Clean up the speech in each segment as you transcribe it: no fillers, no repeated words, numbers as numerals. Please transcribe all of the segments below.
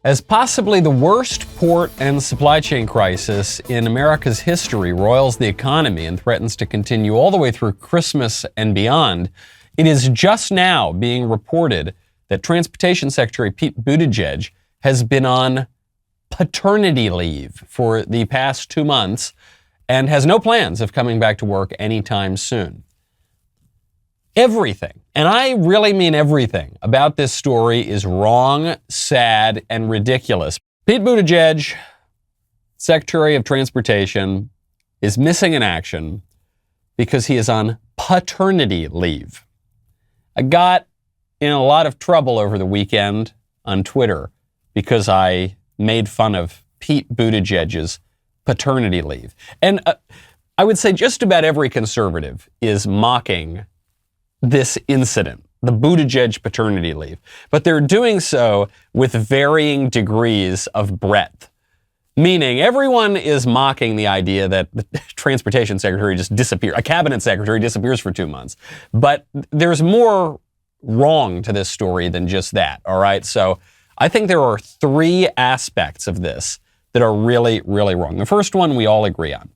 As possibly the worst port and supply chain crisis in America's history roils the economy and threatens to continue all the way through Christmas and beyond, it is just now being reported that Transportation Secretary Pete Buttigieg has been on paternity leave for the past 2 months and has no plans of coming back to work anytime soon. Everything, and I really mean everything, about this story is wrong, sad, and ridiculous. Pete Buttigieg, Secretary of Transportation, is missing in action because he is on paternity leave. I got in a lot of trouble over the weekend on Twitter because I made fun of Pete Buttigieg's paternity leave. And I would say just about every conservative is mocking this incident, the Buttigieg paternity leave. But they're doing so with varying degrees of breadth. Meaning everyone is mocking the idea that the transportation secretary just disappears, a cabinet secretary disappears for 2 months. But there's more wrong to this story than just that, all right? So I think there are 3 aspects of this that are really, really wrong. The first one we all agree on.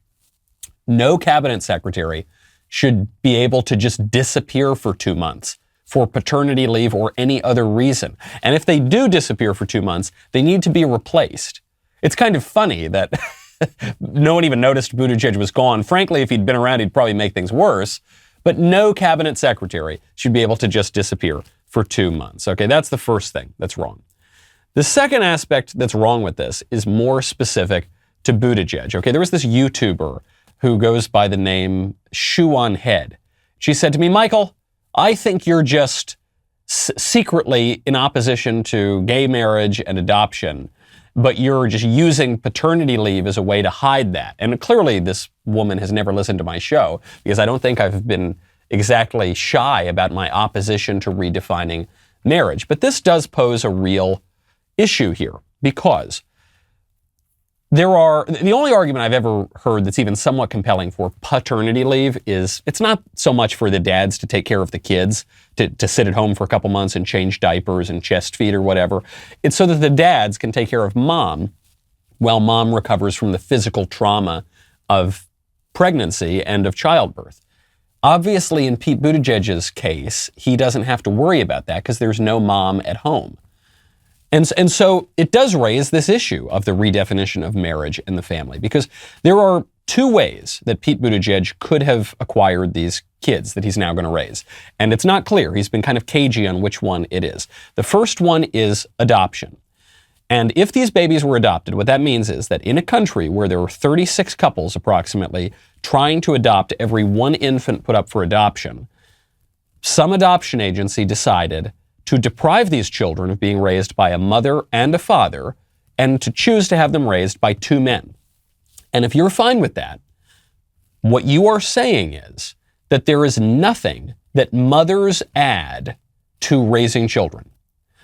No cabinet secretary should be able to just disappear for 2 months for paternity leave or any other reason. And if they do disappear for 2 months, they need to be replaced. It's kind of funny that no one even noticed Buttigieg was gone. Frankly, if he'd been around, he'd probably make things worse. But no cabinet secretary should be able to just disappear for 2 months. Okay, that's the first thing that's wrong. The second aspect that's wrong with this is more specific to Buttigieg. Okay, there was this YouTuber who goes by the name Shoe on Head. She said to me, Michael, I think you're just secretly in opposition to gay marriage and adoption, but you're just using paternity leave as a way to hide that. And clearly this woman has never listened to my show because I don't think I've been exactly shy about my opposition to redefining marriage. But this does pose a real issue here because the only argument I've ever heard that's even somewhat compelling for paternity leave is it's not so much for the dads to take care of the kids, to sit at home for a couple months and change diapers and chest feed or whatever. It's so that the dads can take care of mom while mom recovers from the physical trauma of pregnancy and of childbirth. Obviously, in Pete Buttigieg's case, he doesn't have to worry about that because there's no mom at home. And so it does raise this issue of the redefinition of marriage and the family, because there are 2 ways that Pete Buttigieg could have acquired these kids that he's now going to raise. And it's not clear. He's been kind of cagey on which one it is. The first one is adoption. And if these babies were adopted, what that means is that in a country where there are 36 couples approximately trying to adopt every 1 infant put up for adoption, some adoption agency decided to deprive these children of being raised by a mother and a father, and to choose to have them raised by 2 men. And if you're fine with that, what you are saying is that there is nothing that mothers add to raising children.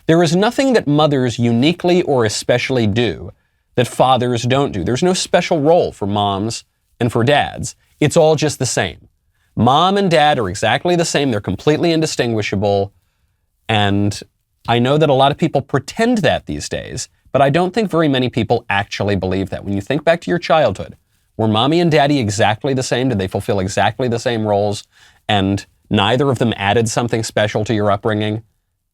There is nothing that mothers uniquely or especially do that fathers don't do. There's no special role for moms and for dads. It's all just the same. Mom and dad are exactly the same. They're completely indistinguishable. And I know that a lot of people pretend that these days, but I don't think very many people actually believe that. When you think back to your childhood, were mommy and daddy exactly the same? Did they fulfill exactly the same roles? And neither of them added something special to your upbringing?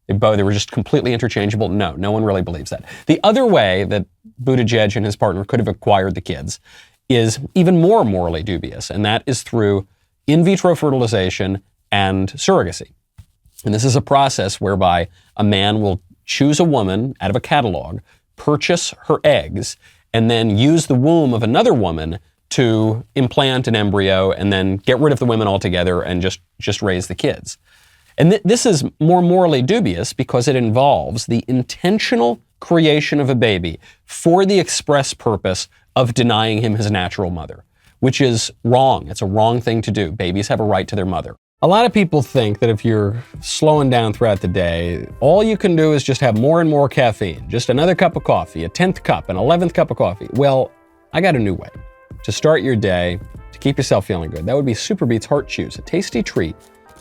They were just completely interchangeable? No one really believes that. The other way that Buttigieg and his partner could have acquired the kids is even more morally dubious, and that is through in vitro fertilization and surrogacy. And this is a process whereby a man will choose a woman out of a catalog, purchase her eggs, and then use the womb of another woman to implant an embryo and then get rid of the women altogether and just raise the kids. And this is more morally dubious because it involves the intentional creation of a baby for the express purpose of denying him his natural mother, which is wrong. It's a wrong thing to do. Babies have a right to their mother. A lot of people think that if you're slowing down throughout the day, all you can do is just have more and more caffeine. Just another cup of coffee, a 10th cup, an 11th cup of coffee. Well, I got a new way to start your day, to keep yourself feeling good. That would be Super Beets Heart Chews, a tasty treat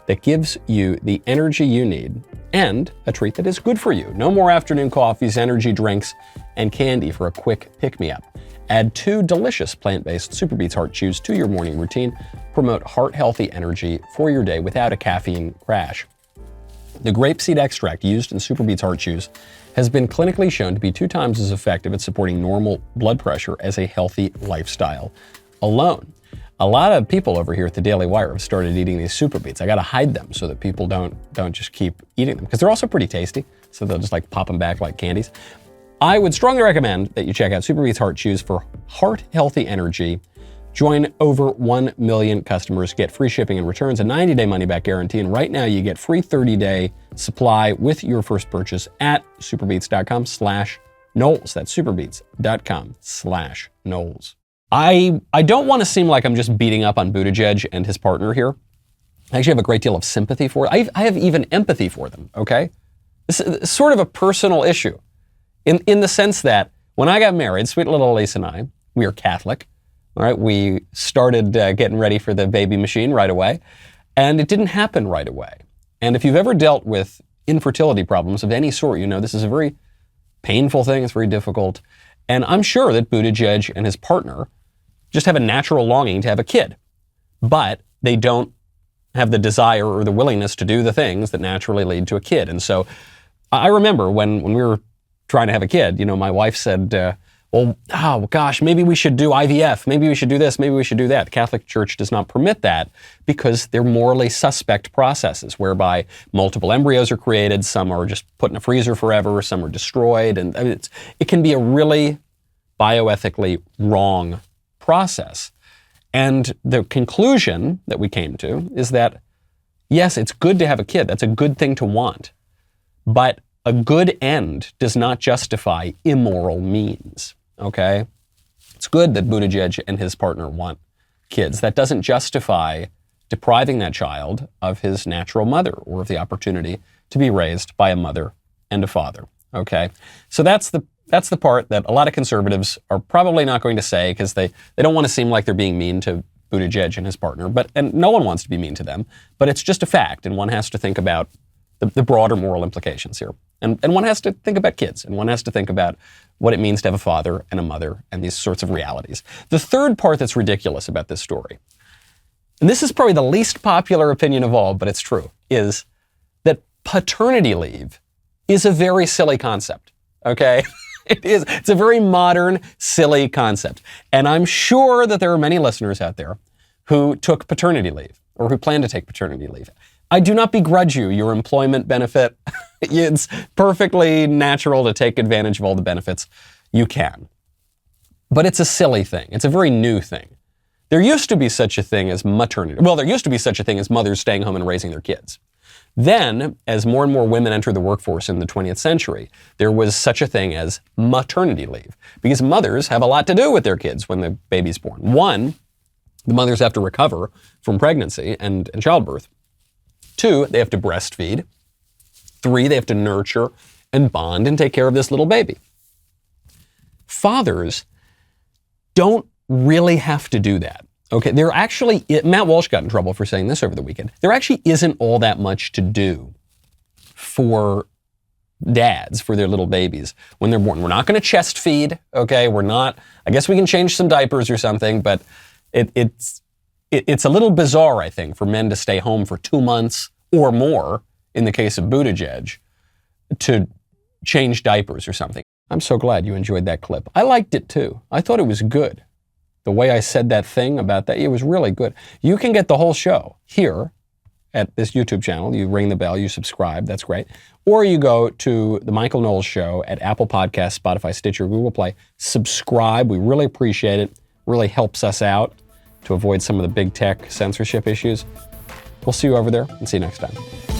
that gives you the energy you need and a treat that is good for you. No more afternoon coffees, energy drinks, and candy for a quick pick-me-up. Add 2 delicious plant-based Super Beets Heart Chews to your morning routine. Promote heart-healthy energy for your day without a caffeine crash. The grapeseed extract used in Super Beets Heart Chews has been clinically shown to be 2 times as effective at supporting normal blood pressure as a healthy lifestyle alone. A lot of people over here at the Daily Wire have started eating these Super Beets. I got to hide them so that people don't just keep eating them, because they're also pretty tasty, so they'll just like pop them back like candies. I would strongly recommend that you check out Super Beets Heart Chews for heart-healthy energy. Join over 1 million customers, get free shipping and returns, a 90-day money-back guarantee, and right now you get free 30-day supply with your first purchase at superbeets.com/Knowles. That's superbeets.com/Knowles. I don't want to seem like I'm just beating up on Buttigieg and his partner here. I actually have a great deal of sympathy for it. I have even empathy for them, okay? This is sort of a personal issue in the sense that when I got married, sweet little Elise and I, we are Catholic. All right, we started getting ready for the baby machine right away, and it didn't happen right away. And if you've ever dealt with infertility problems of any sort, you know this is a very painful thing. It's very difficult. And I'm sure that Buttigieg and his partner just have a natural longing to have a kid, but they don't have the desire or the willingness to do the things that naturally lead to a kid. And so I remember when we were trying to have a kid, you know, my wife said, well, oh gosh, maybe we should do IVF. Maybe we should do this. Maybe we should do that. The Catholic Church does not permit that because they're morally suspect processes whereby multiple embryos are created. Some are just put in a freezer forever. Some are destroyed. And I mean, it can be a really bioethically wrong process. And the conclusion that we came to is that, yes, it's good to have a kid. That's a good thing to want. But a good end does not justify immoral means. Okay? It's good that Buttigieg and his partner want kids. That doesn't justify depriving that child of his natural mother or of the opportunity to be raised by a mother and a father. Okay? So that's the part that a lot of conservatives are probably not going to say because they don't want to seem like they're being mean to Buttigieg and his partner, and no one wants to be mean to them, but it's just a fact, and one has to think about the broader moral implications here. And one has to think about kids, and one has to think about what it means to have a father and a mother and these sorts of realities. The third part that's ridiculous about this story, and this is probably the least popular opinion of all, but it's true, is that paternity leave is a very silly concept, okay? It is. It's a very modern, silly concept. And I'm sure that there are many listeners out there who took paternity leave or who plan to take paternity leave. I do not begrudge you your employment benefit. It's perfectly natural to take advantage of all the benefits you can. But it's a silly thing. It's a very new thing. There used to be such a thing as maternity. Well, there used to be such a thing as mothers staying home and raising their kids. Then, as more and more women entered the workforce in the 20th century, there was such a thing as maternity leave, because mothers have a lot to do with their kids when the baby's born. One, the mothers have to recover from pregnancy and childbirth. 2, they have to breastfeed. 3, they have to nurture and bond and take care of this little baby. Fathers don't really have to do that. Okay, Matt Walsh got in trouble for saying this over the weekend. There actually isn't all that much to do for dads, for their little babies when they're born. We're not going to chest feed, okay? I guess we can change some diapers or something, but it's a little bizarre, I think, for men to stay home for 2 months or more, in the case of Buttigieg, to change diapers or something. I'm so glad you enjoyed that clip. I liked it too. I thought it was good. The way I said that thing about that, it was really good. You can get the whole show here at this YouTube channel. You ring the bell, you subscribe, that's great. Or you go to the Michael Knowles Show at Apple Podcasts, Spotify, Stitcher, Google Play. Subscribe, we really appreciate it. Really helps us out to avoid some of the big tech censorship issues. We'll see you over there and see you next time.